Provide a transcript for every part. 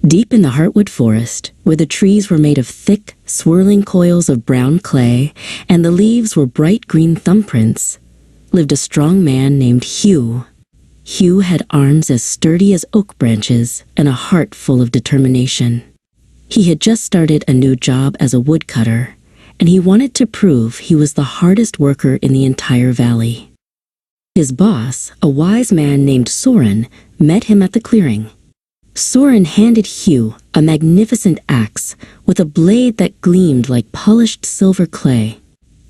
Deep in the Hartwood forest, where the trees were made of thick, swirling coils of brown clay and the leaves were bright green thumbprints, lived a strong man named Hugh. Hugh had arms as sturdy as oak branches and a heart full of determination. He had just started a new job as a woodcutter, and he wanted to prove he was the hardest worker in the entire valley. His boss, a wise man named Saurin, met him at the clearing. Saurin handed Hugh a magnificent axe with a blade that gleamed like polished silver clay.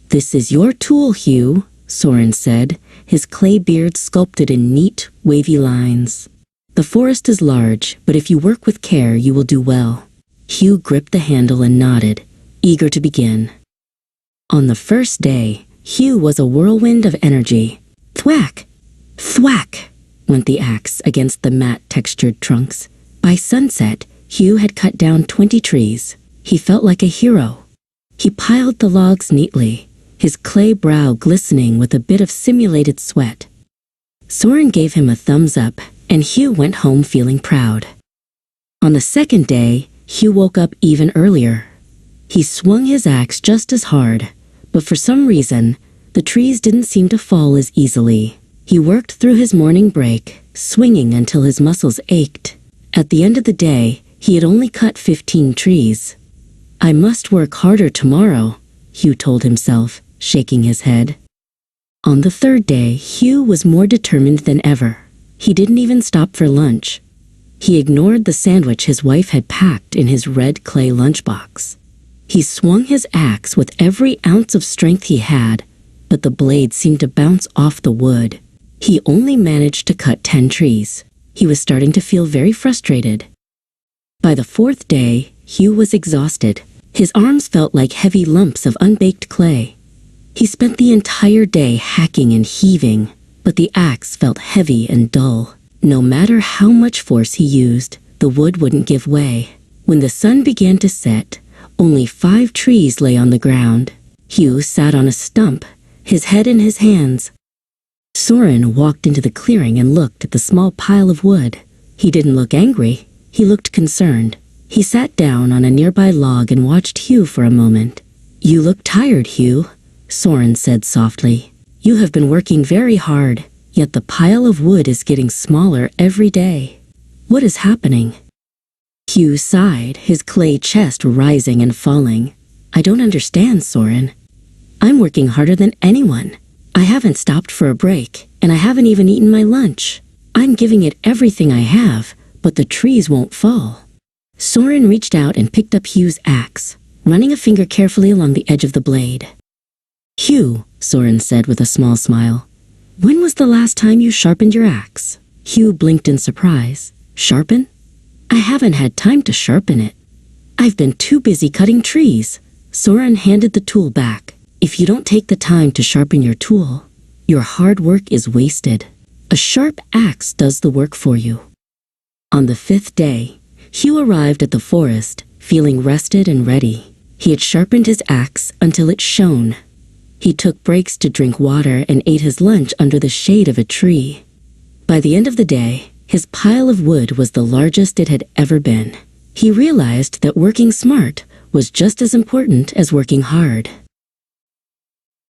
"This is your tool, Hugh," Saurin said, his clay beard sculpted in neat, wavy lines. "The forest is large, but if you work with care, you will do well." Hugh gripped the handle and nodded, eager to begin. On the first day, Hugh was a whirlwind of energy. Thwack! Thwack! Went the axe against the matte-textured trunks. By sunset, Hugh had cut down 20 trees. He felt like a hero. He piled the logs neatly, his clay brow glistening with a bit of simulated sweat. Saurin gave him a thumbs up, and Hugh went home feeling proud. On the second day, Hugh woke up even earlier. He swung his axe just as hard, but for some reason, the trees didn't seem to fall as easily. He worked through his morning break, swinging until his muscles ached. At the end of the day, he had only cut 15 trees. "I must work harder tomorrow," Hugh told himself, shaking his head. On the third day, Hugh was more determined than ever. He didn't even stop for lunch. He ignored the sandwich his wife had packed in his red clay lunchbox. He swung his axe with every ounce of strength he had, but the blade seemed to bounce off the wood. He only managed to cut 10 trees. He was starting to feel very frustrated. By the fourth day, Hugh was exhausted. His arms felt like heavy lumps of unbaked clay. He spent the entire day hacking and heaving, but the axe felt heavy and dull. No matter how much force he used, the wood wouldn't give way. When the sun began to set, only 5 trees lay on the ground. Hugh sat on a stump, his head in his hands. Saurin walked into the clearing and looked at the small pile of wood. He didn't look angry, he looked concerned. He sat down on a nearby log and watched Hugh for a moment. "You look tired, Hugh," Saurin said softly. "You have been working very hard, yet the pile of wood is getting smaller every day. What is happening?" Hugh sighed, his clay chest rising and falling. "I don't understand, Saurin. I'm working harder than anyone. I haven't stopped for a break, and I haven't even eaten my lunch. I'm giving it everything I have, but the trees won't fall." Saurin reached out and picked up Hugh's axe, running a finger carefully along the edge of the blade. "Hugh," Saurin said with a small smile, "when was the last time you sharpened your axe?" Hugh blinked in surprise. "Sharpen? I haven't had time to sharpen it. I've been too busy cutting trees." Saurin handed the tool back. "If you don't take the time to sharpen your tool, your hard work is wasted. A sharp axe does the work for you." On the 5th day, Hugh arrived at the forest, feeling rested and ready. He had sharpened his axe until it shone. He took breaks to drink water and ate his lunch under the shade of a tree. By the end of the day, his pile of wood was the largest it had ever been. He realized that working smart was just as important as working hard.